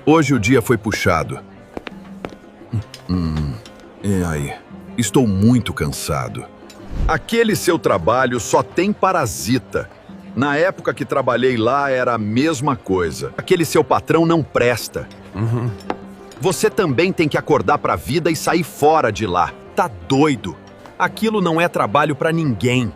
Hoje o dia foi puxado. E aí? Estou muito cansado. Aquele seu trabalho só tem parasita. Na época que trabalhei lá era a mesma coisa. Aquele seu patrão não presta. Você também tem que acordar para a vida e sair fora de lá. Tá doido? Aquilo não é trabalho para ninguém.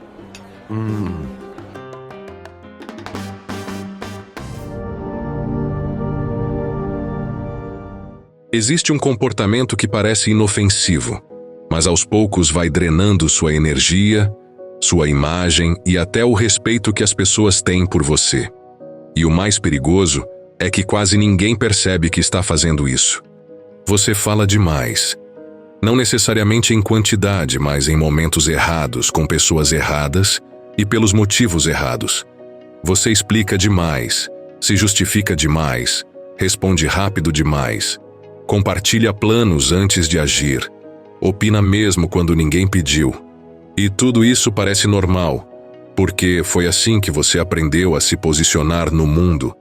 Existe um comportamento que parece inofensivo, mas aos poucos vai drenando sua energia, sua imagem e até o respeito que as pessoas têm por você. E o mais perigoso é que quase ninguém percebe que está fazendo isso. Você fala demais. Não necessariamente em quantidade, mas em momentos errados, com pessoas erradas e pelos motivos errados. Você explica demais, se justifica demais, responde rápido demais, compartilha planos antes de agir, opina mesmo quando ninguém pediu. E tudo isso parece normal, porque foi assim que você aprendeu a se posicionar no mundo.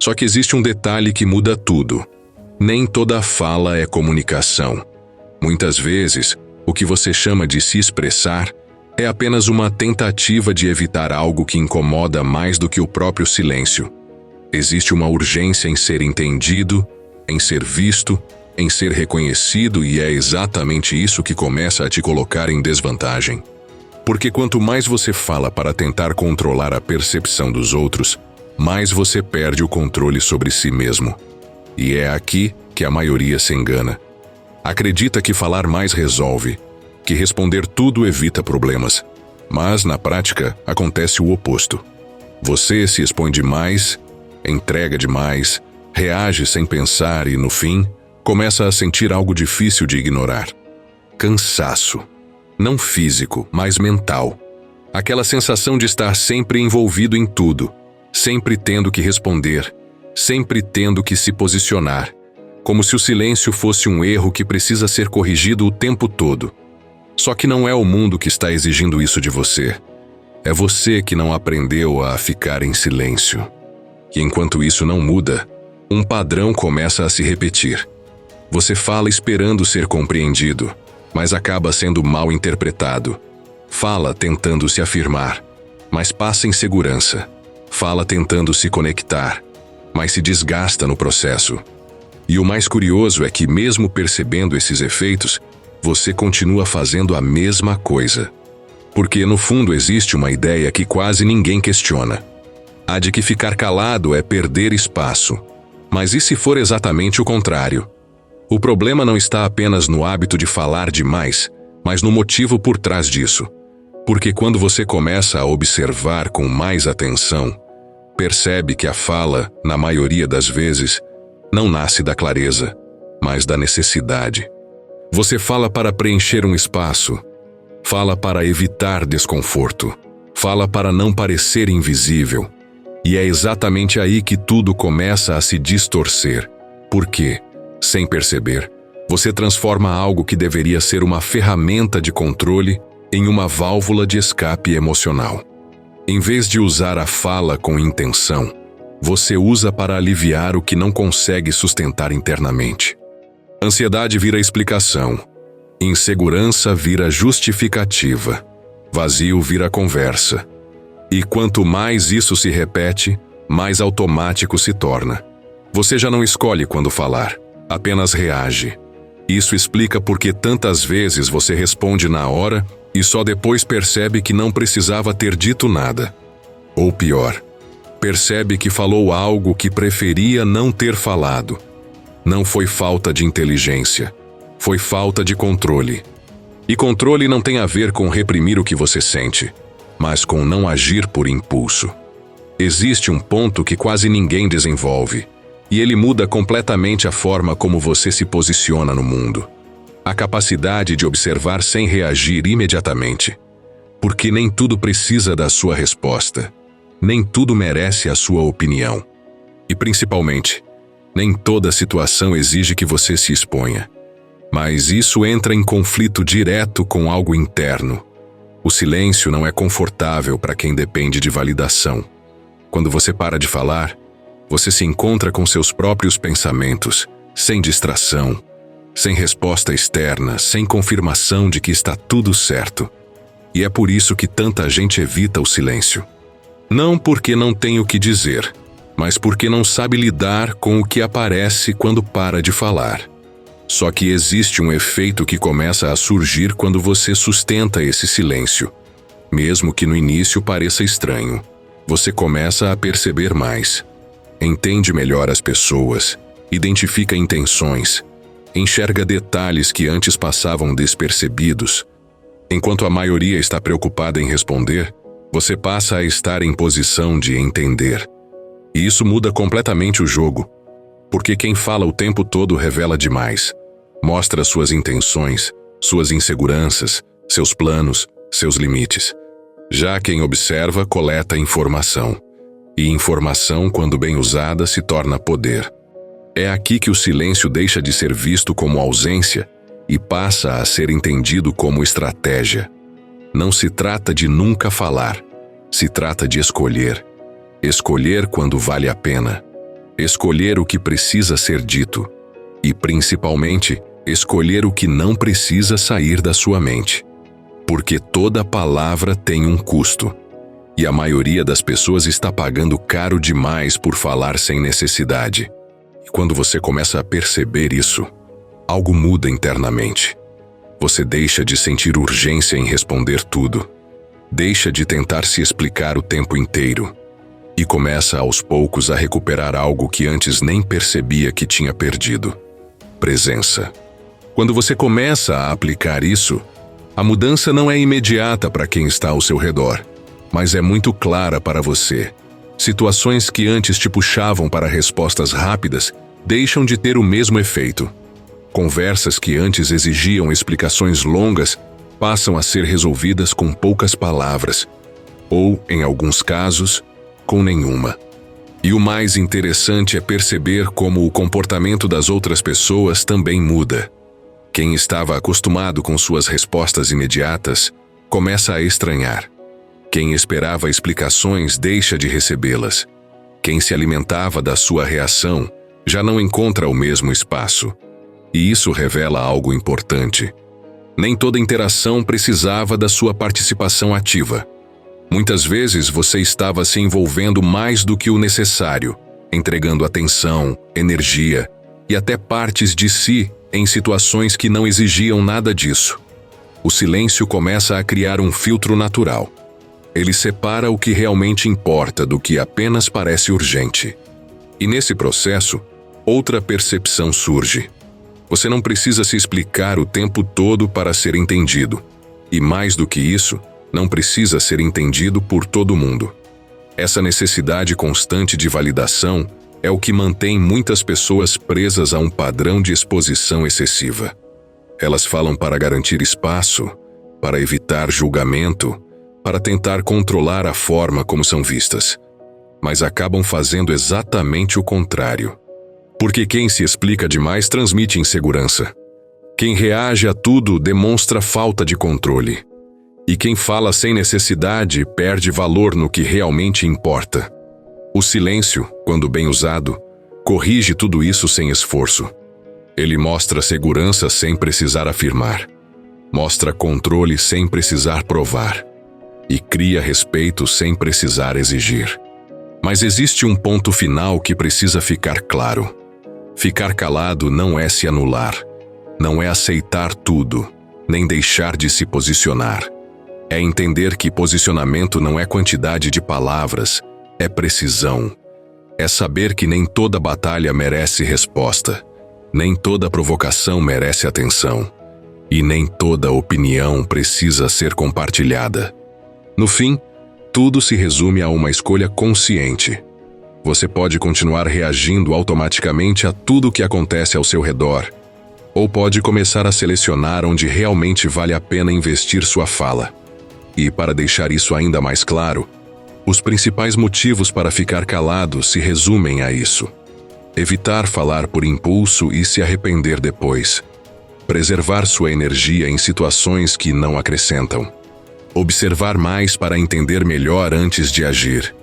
Só que existe um detalhe que muda tudo. Nem toda fala é comunicação. Muitas vezes, o que você chama de se expressar é apenas uma tentativa de evitar algo que incomoda mais do que o próprio silêncio. Existe uma urgência em ser entendido, em ser visto, em ser reconhecido, e é exatamente isso que começa a te colocar em desvantagem. Porque quanto mais você fala para tentar controlar a percepção dos outros, mais você perde o controle sobre si mesmo. E é aqui que a maioria se engana. Acredita que falar mais resolve, que responder tudo evita problemas. Mas, na prática, acontece o oposto. Você se expõe demais, entrega demais, reage sem pensar e, no fim, começa a sentir algo difícil de ignorar. Cansaço. Não físico, mas mental. Aquela sensação de estar sempre envolvido em tudo, sempre tendo que responder, sempre tendo que se posicionar, como se o silêncio fosse um erro que precisa ser corrigido o tempo todo. Só que não é o mundo que está exigindo isso de você. É você que não aprendeu a ficar em silêncio. E enquanto isso não muda, um padrão começa a se repetir. Você fala esperando ser compreendido, mas acaba sendo mal interpretado. Fala tentando se afirmar, mas passa insegurança. Fala tentando se conectar, mas se desgasta no processo. E o mais curioso é que, mesmo percebendo esses efeitos, você continua fazendo a mesma coisa. Porque, no fundo, existe uma ideia que quase ninguém questiona. A de que ficar calado é perder espaço. Mas e se for exatamente o contrário? O problema não está apenas no hábito de falar demais, mas no motivo por trás disso. Porque quando você começa a observar com mais atenção, percebe que a fala, na maioria das vezes, não nasce da clareza, mas da necessidade. Você fala para preencher um espaço, fala para evitar desconforto, fala para não parecer invisível. E é exatamente aí que tudo começa a se distorcer. Por quê? Sem perceber, você transforma algo que deveria ser uma ferramenta de controle em uma válvula de escape emocional. Em vez de usar a fala com intenção, você usa para aliviar o que não consegue sustentar internamente. Ansiedade vira explicação, insegurança vira justificativa, vazio vira conversa. E quanto mais isso se repete, mais automático se torna. Você já não escolhe quando falar, apenas reage. Isso explica por que tantas vezes você responde na hora e só depois percebe que não precisava ter dito nada. Ou pior, percebe que falou algo que preferia não ter falado. Não foi falta de inteligência, foi falta de controle. E controle não tem a ver com reprimir o que você sente, mas com não agir por impulso. Existe um ponto que quase ninguém desenvolve, e ele muda completamente a forma como você se posiciona no mundo. A capacidade de observar sem reagir imediatamente. Porque nem tudo precisa da sua resposta. Nem tudo merece a sua opinião. E principalmente, nem toda situação exige que você se exponha. Mas isso entra em conflito direto com algo interno. O silêncio não é confortável para quem depende de validação. Quando você para de falar, Você se encontra com seus próprios pensamentos, sem distração, sem resposta externa, sem confirmação de que está tudo certo. E é por isso que tanta gente evita o silêncio. Não porque não tem o que dizer, mas porque não sabe lidar com o que aparece quando para de falar. Só que existe um efeito que começa a surgir quando você sustenta esse silêncio. Mesmo que no início pareça estranho, você começa a perceber mais. Entende melhor as pessoas, identifica intenções, enxerga detalhes que antes passavam despercebidos. Enquanto a maioria está preocupada em responder, você passa a estar em posição de entender. E isso muda completamente o jogo, porque quem fala o tempo todo revela demais. Mostra suas intenções, suas inseguranças, seus planos, seus limites. Já quem observa coleta informação. E informação, quando bem usada, se torna poder. É aqui que o silêncio deixa de ser visto como ausência e passa a ser entendido como estratégia. Não se trata de nunca falar, se trata de escolher. Escolher quando vale a pena. Escolher o que precisa ser dito. E, principalmente, escolher o que não precisa sair da sua mente. Porque toda palavra tem um custo. E a maioria das pessoas está pagando caro demais por falar sem necessidade. E quando você começa a perceber isso, algo muda internamente. Você deixa de sentir urgência em responder tudo. Deixa de tentar se explicar o tempo inteiro. E começa aos poucos a recuperar algo que antes nem percebia que tinha perdido. Presença. Quando você começa a aplicar isso, a mudança não é imediata para quem está ao seu redor, mas é muito clara para você. Situações que antes te puxavam para respostas rápidas deixam de ter o mesmo efeito. Conversas que antes exigiam explicações longas passam a ser resolvidas com poucas palavras, ou, em alguns casos, com nenhuma. E o mais interessante é perceber como o comportamento das outras pessoas também muda. Quem estava acostumado com suas respostas imediatas começa a estranhar. Quem esperava explicações deixa de recebê-las. Quem se alimentava da sua reação já não encontra o mesmo espaço. E isso revela algo importante. Nem toda interação precisava da sua participação ativa. Muitas vezes você estava se envolvendo mais do que o necessário, entregando atenção, energia e até partes de si em situações que não exigiam nada disso. O silêncio começa a criar um filtro natural. Ele separa o que realmente importa do que apenas parece urgente. E nesse processo, outra percepção surge. Você não precisa se explicar o tempo todo para ser entendido. E mais do que isso, não precisa ser entendido por todo mundo. Essa necessidade constante de validação é o que mantém muitas pessoas presas a um padrão de exposição excessiva. Elas falam para garantir espaço, para evitar julgamento, para tentar controlar a forma como são vistas. Mas acabam fazendo exatamente o contrário. Porque quem se explica demais transmite insegurança. Quem reage a tudo demonstra falta de controle. E quem fala sem necessidade perde valor no que realmente importa. O silêncio, quando bem usado, corrige tudo isso sem esforço. Ele mostra segurança sem precisar afirmar. Mostra controle sem precisar provar. E cria respeito sem precisar exigir. Mas existe um ponto final que precisa ficar claro. Ficar calado não é se anular. Não é aceitar tudo, nem deixar de se posicionar. É entender que posicionamento não é quantidade de palavras, é precisão. É saber que nem toda batalha merece resposta, nem toda provocação merece atenção, e nem toda opinião precisa ser compartilhada. No fim, tudo se resume a uma escolha consciente. Você pode continuar reagindo automaticamente a tudo o que acontece ao seu redor, ou pode começar a selecionar onde realmente vale a pena investir sua fala. E, para deixar isso ainda mais claro, os principais motivos para ficar calado se resumem a isso. Evitar falar por impulso e se arrepender depois. Preservar sua energia em situações que não acrescentam. Observar mais para entender melhor antes de agir.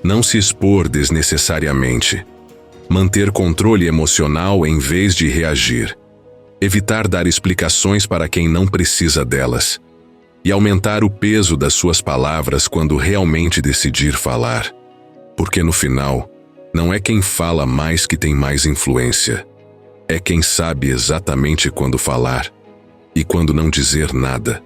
Não se expor desnecessariamente. Manter controle emocional em vez de reagir. Evitar dar explicações para quem não precisa delas. E aumentar o peso das suas palavras quando realmente decidir falar. Porque no final, não é quem fala mais que tem mais influência. É quem sabe exatamente quando falar e quando não dizer nada.